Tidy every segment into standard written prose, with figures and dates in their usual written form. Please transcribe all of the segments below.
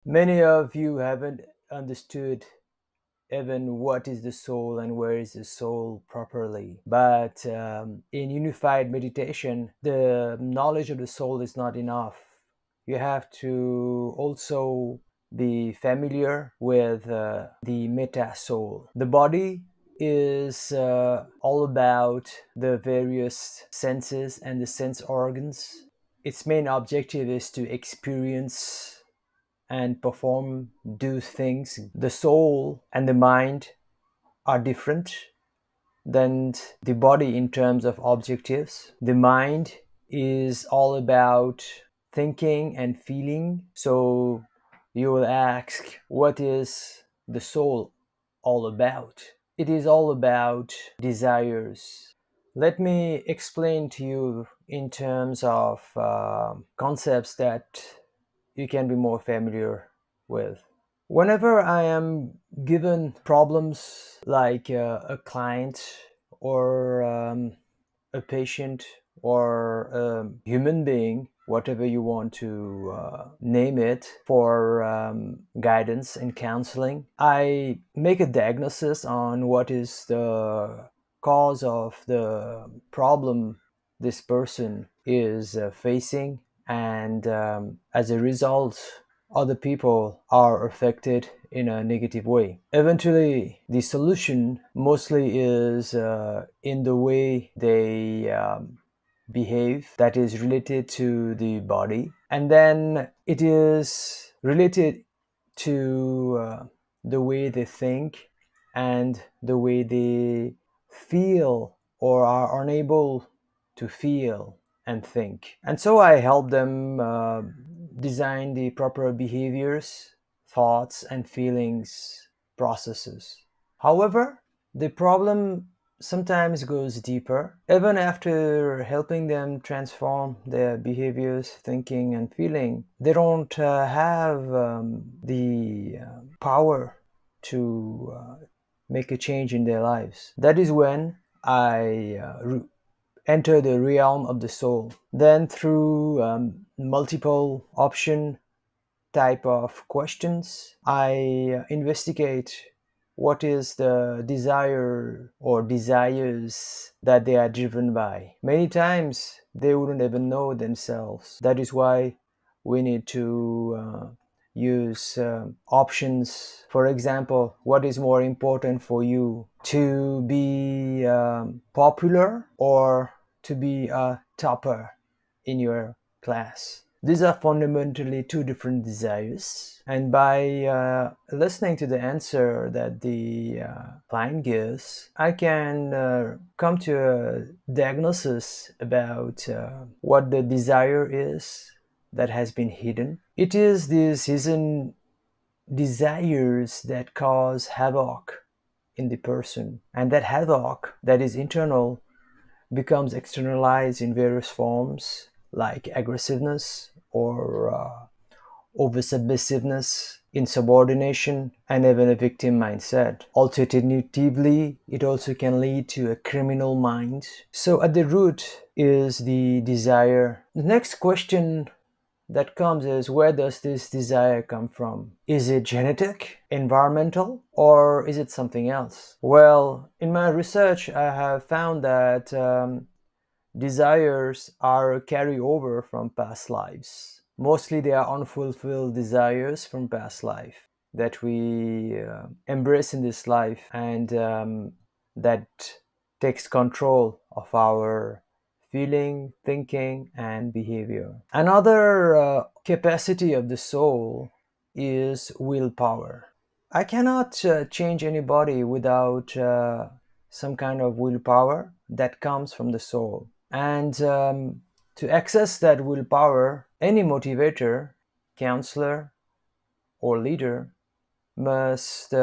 Many of you haven't understood even what is the soul and where is the soul properly. But in unified meditation, the knowledge of the soul is not enough. You have to also be familiar with the meta soul. The body is all about the various senses and the sense organs. Its main objective is to experience and perform, do things. The soul and the mind are different than the body in terms of objectives. The mind is all about thinking and feeling. So you will ask, what is the soul all about? It is all about desires. Let me explain to you in terms of concepts that you can be more familiar with. Whenever I am given problems like a client or a patient or a human being, whatever you want to name it, for guidance and counseling, I make a diagnosis on what is the cause of the problem this person is facing, and as a result, other people are affected in a negative way. Eventually, the solution mostly is in the way they behave, that is related to the body, and then it is related to the way they think and the way they feel or are unable to feel and think. And so I help them design the proper behaviors, thoughts, and feelings processes. However, the problem sometimes goes deeper. Even after helping them transform their behaviors, thinking, and feeling, they don't have the power to make a change in their lives. That is when I enter the realm of the soul. Then, through multiple option type of questions, I investigate what is the desire or desires that they are driven by. Many times they wouldn't even know themselves. That is why we need to use options. For example, what is more important for you, to be popular or to be a topper in your class? These are fundamentally two different desires. And by listening to the answer that the client gives, I can come to a diagnosis about what the desire is that has been hidden. It is these hidden desires that cause havoc in the person. And that havoc that is internal becomes externalized in various forms like aggressiveness or over submissiveness, insubordination, and even a victim mindset. Alternatively, it also can lead to a criminal mind. So at the root is the desire. The next question that comes is, where does this desire come from? Is it genetic, environmental, or is it something else? Well, in my research, I have found that desires are a carryover from past lives. Mostly they are unfulfilled desires from past life that we embrace in this life, and that takes control of our feeling, thinking, and behavior. Another capacity of the soul is willpower. I cannot change anybody without some kind of willpower that comes from the soul. And to access that willpower, any motivator, counselor, or leader must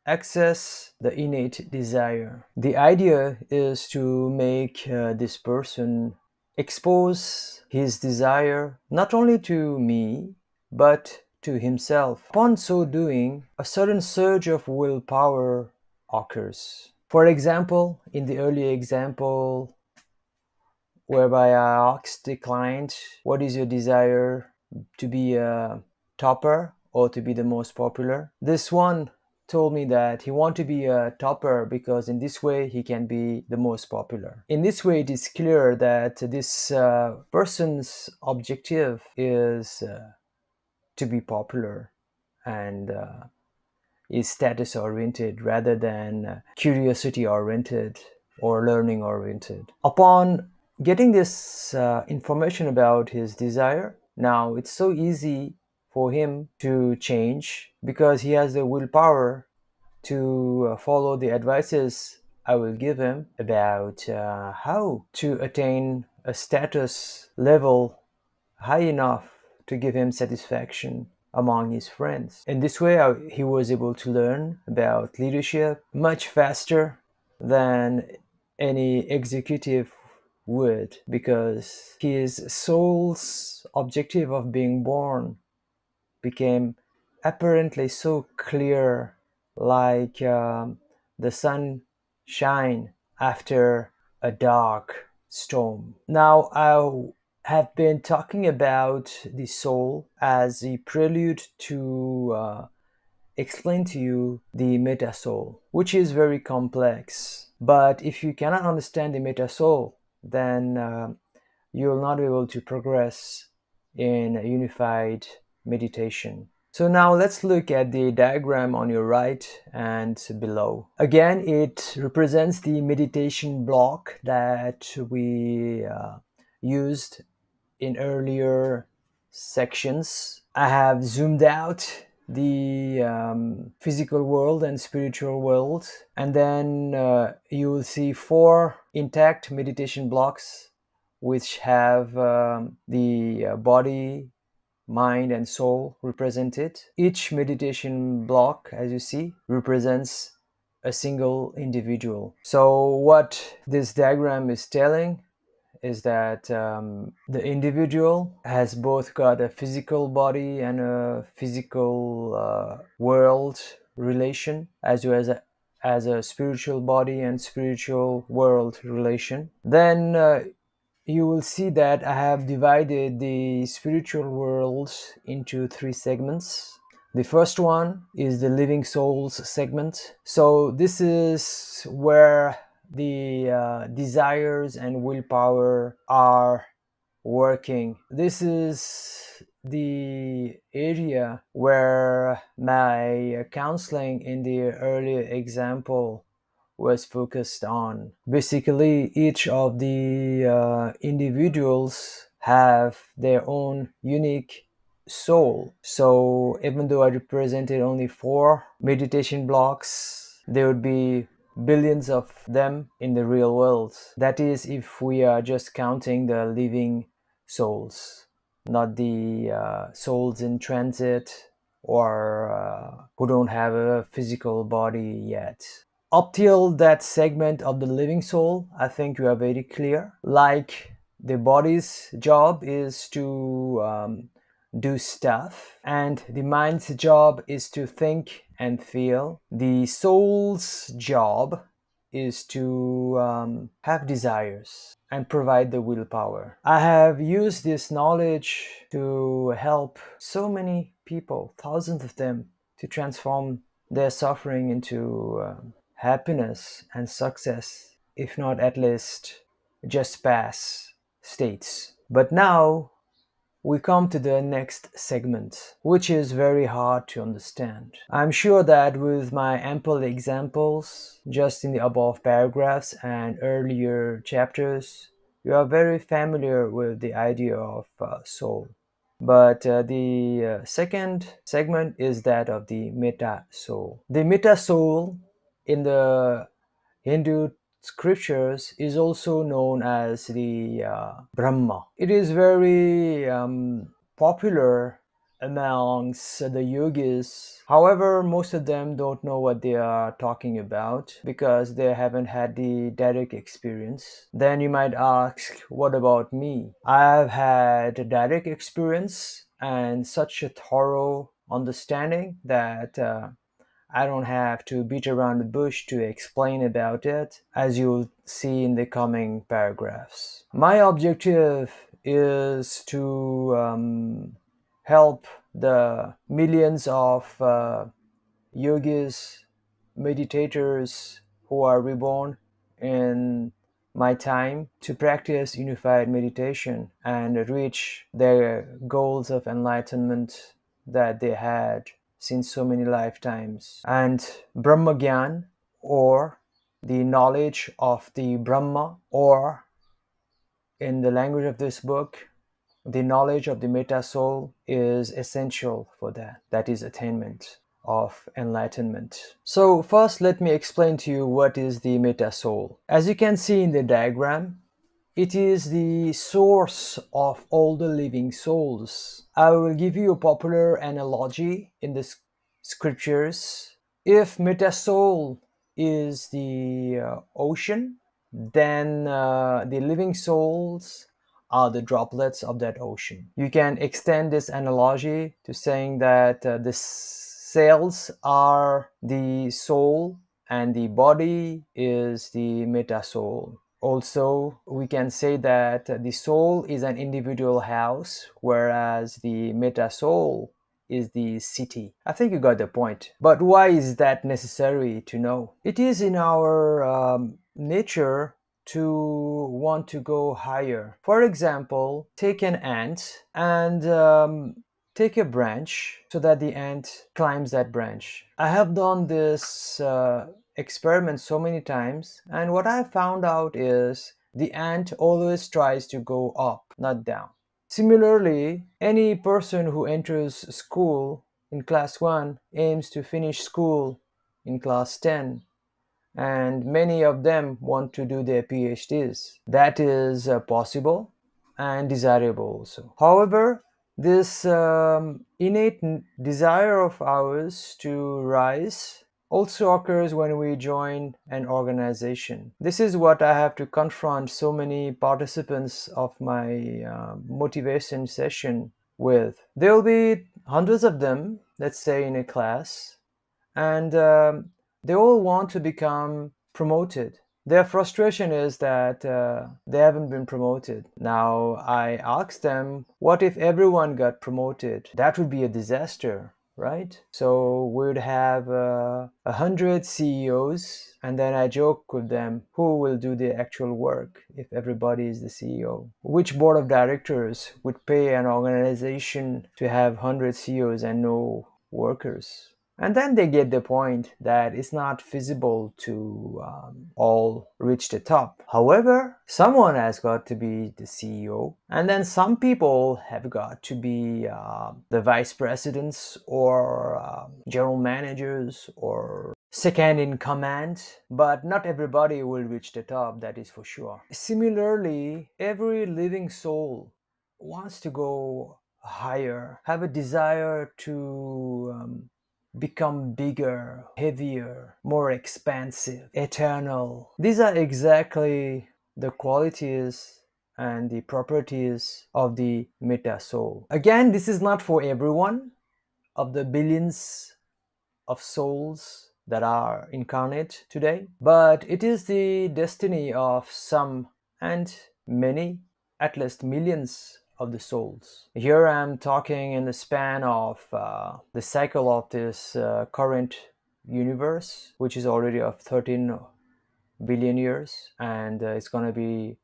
access the innate desire. The idea is to make this person expose his desire not only to me, but to himself. Upon so doing, a sudden surge of willpower occurs. For example, in the earlier example, whereby I asked the client, what is your desire, to be a topper or to be the most popular. This one told me that he wants to be a topper because in this way he can be the most popular. In this way, it is clear that this person's objective is to be popular and is status oriented rather than curiosity oriented or learning oriented. Upon getting this information about his desire, now it's so easy for him to change because he has the willpower to follow the advices I will give him about how to attain a status level high enough to give him satisfaction among his friends. In this way, he was able to learn about leadership much faster than any executive would, because his soul's objective of being born became apparently so clear, like the sun shine after a dark storm. Now, I have been talking about the soul as a prelude to explain to you the meta soul, which is very complex. But if you cannot understand the meta soul, then you will not be able to progress in a unified meditation. So now let's look at the diagram on your right and below. Again, it represents the meditation block that we used in earlier sections. I have zoomed out the physical world and spiritual world, and then you will see 4 intact meditation blocks which have the body, mind, and soul represented. Each meditation block, as you see, represents a single individual. So what this diagram is telling is that the individual has both got a physical body and a physical world relation, as well as a spiritual body and spiritual world relation. Then you will see that I have divided the spiritual world into 3 segments. The first one is the living souls segment. So this is where the desires and willpower are working. This is the area where my counseling in the earlier example was focused on. Basically, each of the individuals have their own unique soul. So even though I represented only 4 meditation blocks, there would be billions of them in the real world. That is, if we are just counting the living souls, not the souls in transit or who don't have a physical body yet. Up till that segment of the living soul, I think you are very clear. Like, the body's job is to do stuff, and the mind's job is to think and feel. The soul's job is to have desires and provide the willpower. I have used this knowledge to help so many people, thousands of them, to transform their suffering into happiness and success, if not at least just pass states. But now we come to the next segment, which is very hard to understand. I'm sure that with my ample examples just in the above paragraphs and earlier chapters, you are very familiar with the idea of soul. But the second segment is that of the meta soul. The meta soul in the Hindu scriptures is also known as the Brahma. It is very popular amongst the yogis. However, most of them don't know what they are talking about because they haven't had the direct experience. Then you might ask, what about me? I've had direct experience and such a thorough understanding that I don't have to beat around the bush to explain about it, as you'll see in the coming paragraphs. My objective is to help the millions of yogis, meditators who are reborn in my time to practice unified meditation and reach their goals of enlightenment that they had since so many lifetimes. And Brahma Gyan, or the knowledge of the Brahma, or in the language of this book, the knowledge of the meta soul, is essential for that. That is attainment of enlightenment. So first, let me explain to you what is the meta soul. As you can see in the diagram, it is the source of all the living souls. I will give you a popular analogy in the scriptures. If meta soul is the ocean, then the living souls are the droplets of that ocean. You can extend this analogy to saying that the cells are the soul and the body is the meta soul. Also, we can say that the soul is an individual house, whereas the meta soul is the city. I think you got the point. But why is that necessary to know? It is in our nature to want to go higher. For example, take an ant and take a branch so that the ant climbs that branch. I have done this experiment so many times, and what I found out is the ant always tries to go up, not down. Similarly, any person who enters school in class 1 aims to finish school in class 10, and many of them want to do their PhDs. That is possible and desirable also. However, this innate desire of ours to rise also occurs when we join an organization. This is what I have to confront so many participants of my motivation session with. There will be hundreds of them, let's say, in a class, and they all want to become promoted. Their frustration is that they haven't been promoted. Now, I asked them, what if everyone got promoted? That would be a disaster, right? So we'd have 100 CEOs, and then I joke with them, who will do the actual work if everybody is the CEO? Which board of directors would pay an organization to have 100 CEOs and no workers? And then they get the point that it's not feasible to all reach the top. However, someone has got to be the CEO, and then some people have got to be the vice presidents or general managers or second in command, but not everybody will reach the top, that is for sure. Similarly, every living soul wants to go higher, have a desire to become bigger, heavier, more expansive, eternal. These are exactly the qualities and the properties of the meta soul. Again, this is not for everyone of the billions of souls that are incarnate today, but it is the destiny of some and many, at least millions of the souls. Here I'm talking in the span of the cycle of this current universe, which is already of 13 billion years, and it's going to be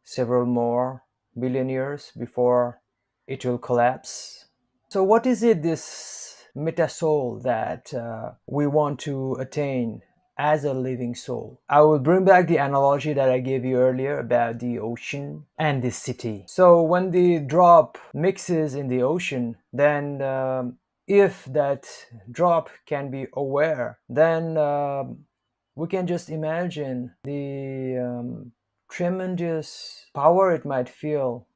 several more billion years before it will collapse. So what is it, this meta soul, that we want to attain as a living soul? I will bring back the analogy that I gave you earlier about the ocean and the city. So when the drop mixes in the ocean, then if that drop can be aware, then we can just imagine the tremendous power it might feel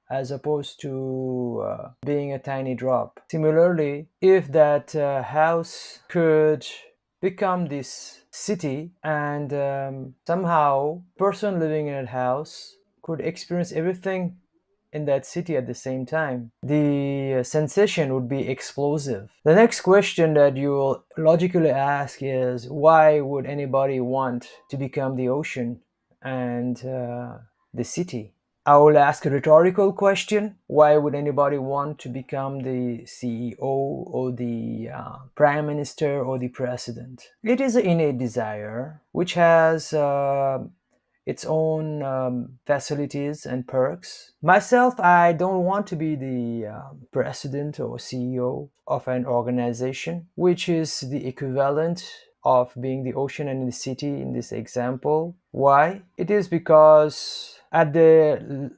as opposed to being a tiny drop. Similarly, if that house could become this city, and somehow person living in that house could experience everything in that city at the same time, the sensation would be explosive. The next question that you will logically ask is, why would anybody want to become the ocean and the city? I will ask a rhetorical question. Why would anybody want to become the CEO or the Prime Minister or the President? It is an innate desire which has its own facilities and perks. Myself, I don't want to be the president or CEO of an organization, which is the equivalent of being the ocean and the city in this example. Why? It is because at the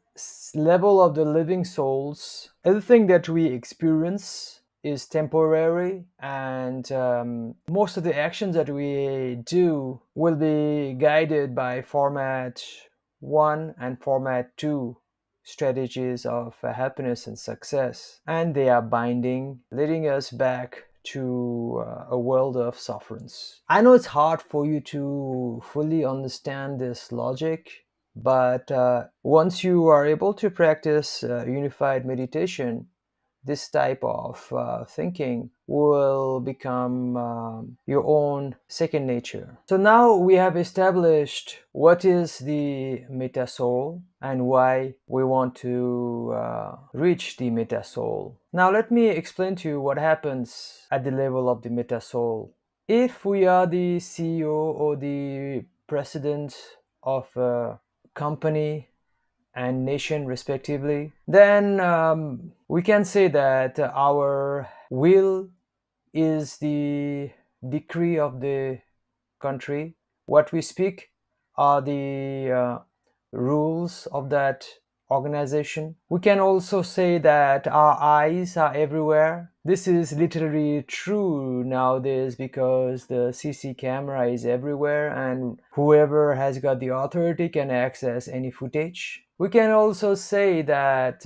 level of the living souls, everything that we experience is temporary, and most of the actions that we do will be guided by format 1 and format 2 strategies of happiness and success, and they are binding, leading us back to a world of sufferance. I know it's hard for you to fully understand this logic, but once you are able to practice unified meditation, this type of thinking will become your own second nature. So now we have established what is the meta soul and why we want to reach the meta soul. Now let me explain to you what happens at the level of the meta soul. If we are the CEO or the president of a company and nation respectively, then we can say that our will is the decree of the country. What we speak are the rules of that organization. We can also say that our eyes are everywhere. This is literally true nowadays because the CC camera is everywhere and whoever has got the authority can access any footage. We can also say that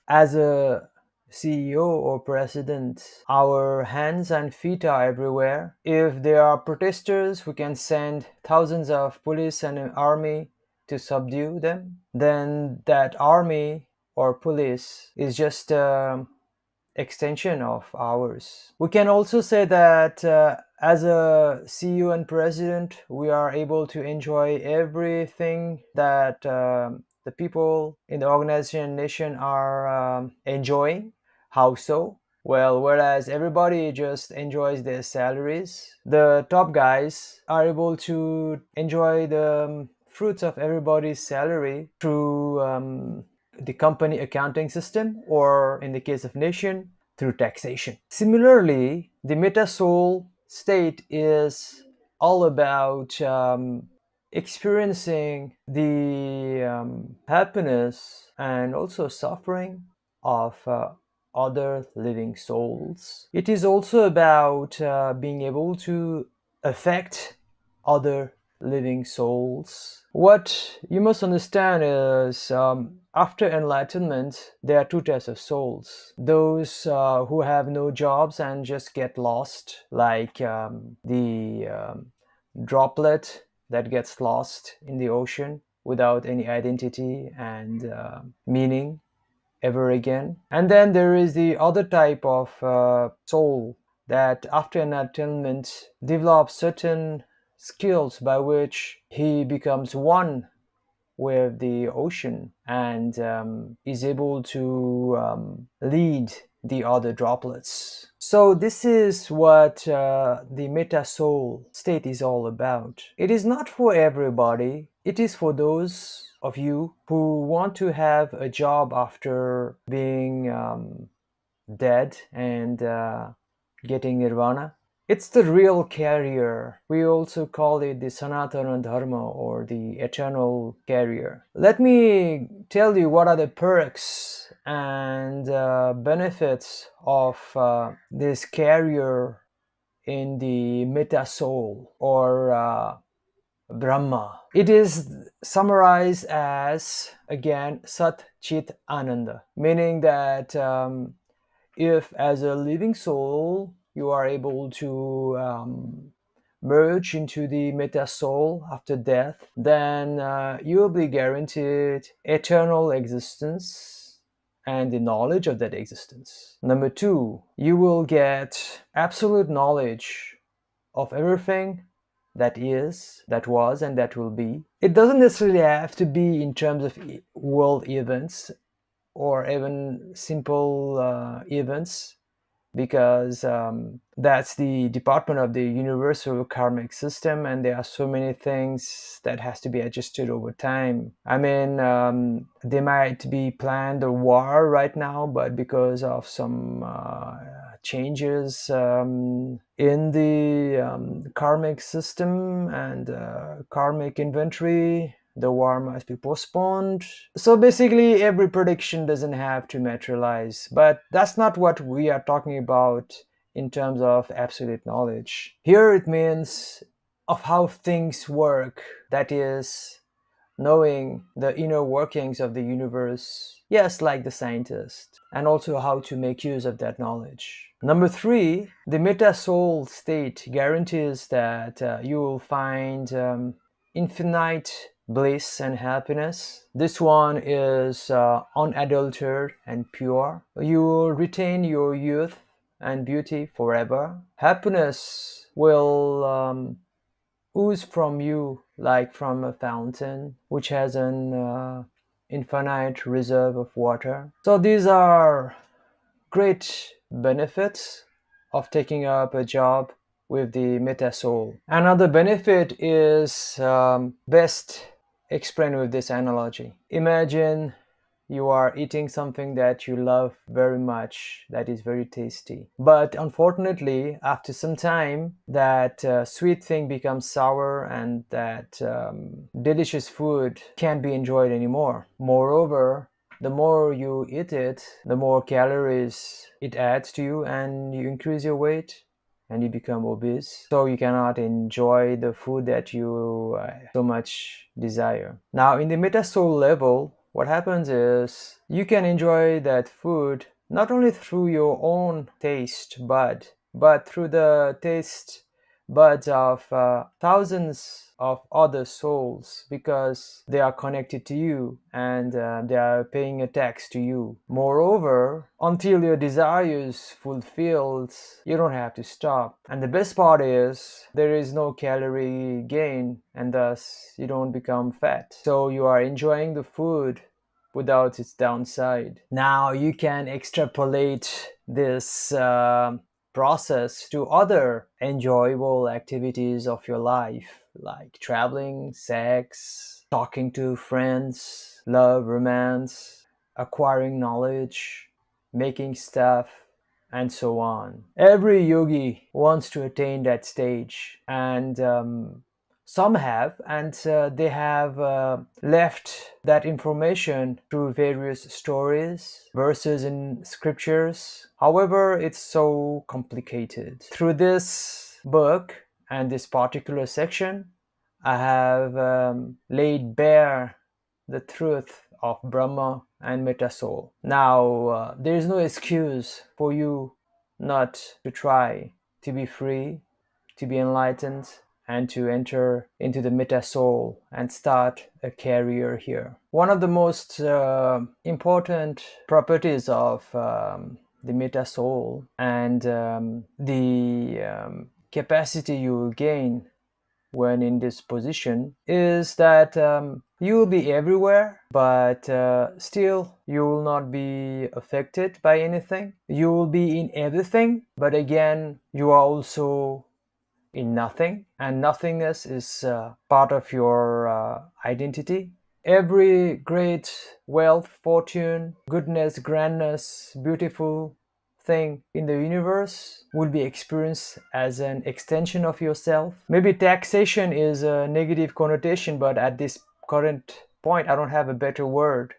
as a CEO or president, our hands and feet are everywhere. If there are protesters, we can send thousands of police and an army to subdue them. Then that army or police is just extension of ours. We can also say that as a CEO and president, we are able to enjoy everything that the people in the organization and nation are enjoying. How so? Well, whereas everybody just enjoys their salaries, the top guys are able to enjoy the fruits of everybody's salary through the company accounting system, or in the case of nation, through taxation. Similarly, the meta soul state is all about experiencing the happiness and also suffering of other living souls. It is also about being able to affect other living souls. What you must understand is after enlightenment, there are two types of souls. Those who have no jobs and just get lost, like the droplet that gets lost in the ocean without any identity and meaning ever again. And then there is the other type of soul that after enlightenment develops certain skills by which he becomes one with the ocean and is able to lead the other droplets. So this is what the meta soul state is all about. It is not for everybody. It is for those of you who want to have a job after being dead and getting nirvana. It's the real carrier. We also call it the Sanatana Dharma, or the eternal carrier. Let me tell you what are the perks and benefits of this carrier in the meta soul, or Brahma. It is summarized as, again, Sat Chit Ananda, meaning that if as a living soul you are able to merge into the meta soul after death, then you will be guaranteed eternal existence and the knowledge of that existence. Number two, you will get absolute knowledge of everything that is, that was, and that will be. It doesn't necessarily have to be in terms of world events or even simple events, because that's the department of the universal karmic system, and there are so many things that has to be adjusted over time. I mean, they might be planned a war right now, but because of some changes in the karmic system and karmic inventory, the war must be postponed. So basically, every prediction doesn't have to materialize, but that's not what we are talking about in terms of absolute knowledge. Here it means of how things work, that is, knowing the inner workings of the universe, yes, like the scientist, and also how to make use of that knowledge. Number three, the meta soul state guarantees that you will find infinite bliss and happiness. This one is unadulterated and pure. You will retain your youth and beauty forever. Happiness will ooze from you like from a fountain which has an infinite reserve of water. So these are great benefits of taking up a job with the meta soul. Another benefit is best explained with this analogy. Imagine you are eating something that you love very much, that is very tasty. But unfortunately, after some time, that sweet thing becomes sour, and that delicious food can't be enjoyed anymore. Moreover, the more you eat it, the more calories it adds to you, and you increase your weight and you become obese. So you cannot enjoy the food that you so much desire. Now, in the meta soul level, what happens is you can enjoy that food not only through your own taste bud, but through the taste buds of thousands of other souls, because they are connected to you and they are paying a tax to you. Moreover, until your desire is fulfilled, you don't have to stop. And the best part is there is no calorie gain, and thus you don't become fat. So you are enjoying the food without its downside. Now you can extrapolate this process to other enjoyable activities of your life, like traveling, sex, talking to friends, love, romance, acquiring knowledge, making stuff, and so on. Every yogi wants to attain that stage, and some have, and they have left that information through various stories, verses in scriptures. However, it's so complicated. Through this book and this particular section, I have laid bare the truth of Brahma and Meta Soul. Now, there is no excuse for you not to try to be free, to be enlightened, and to enter into the Meta Soul and start a career here. One of the most important properties of the Meta Soul and the capacity you will gain when in this position is that you will be everywhere, but still you will not be affected by anything. You will be in everything, but again, you are also in nothing, and nothingness is part of your identity. Every great wealth, fortune, goodness, grandness, beautiful thing in the universe will be experienced as an extension of yourself. Maybe taxation is a negative connotation, but at this current point, I don't have a better word.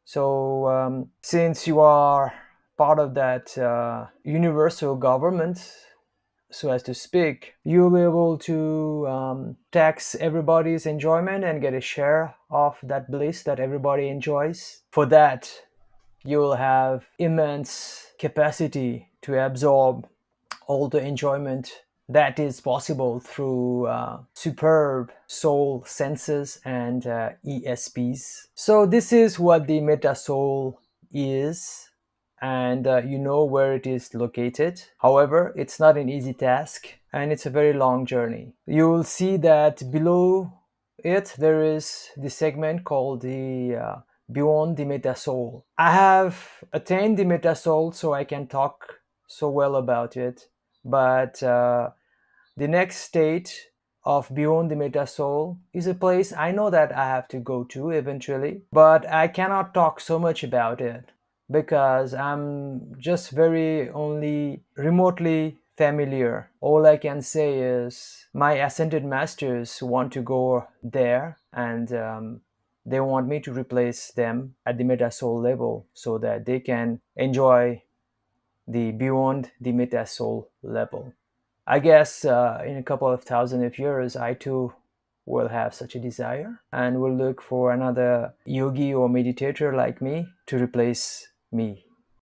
So since you are part of that universal government, so as to speak, you'll be able to tax everybody's enjoyment and get a share of that bliss that everybody enjoys. For that, you'll have immense capacity to absorb all the enjoyment that is possible through superb soul senses and ESPs. So this is what the Meta Soul is, and you know where it is located. However, it's not an easy task, and it's a very long journey. You will see that below it, there is the segment called the Beyond the Meta Soul. I have attained the Meta Soul, so I can talk so well about it. But the next state of Beyond the Meta Soul is a place I know that I have to go to eventually, but I cannot talk so much about it because I'm just very only remotely familiar. All I can say is my ascended masters want to go there, and they want me to replace them at the Meta Soul level so that they can enjoy the Beyond the Meta Soul level. I guess in a couple of thousand of years, I too will have such a desire and will look for another yogi or meditator like me to replace me.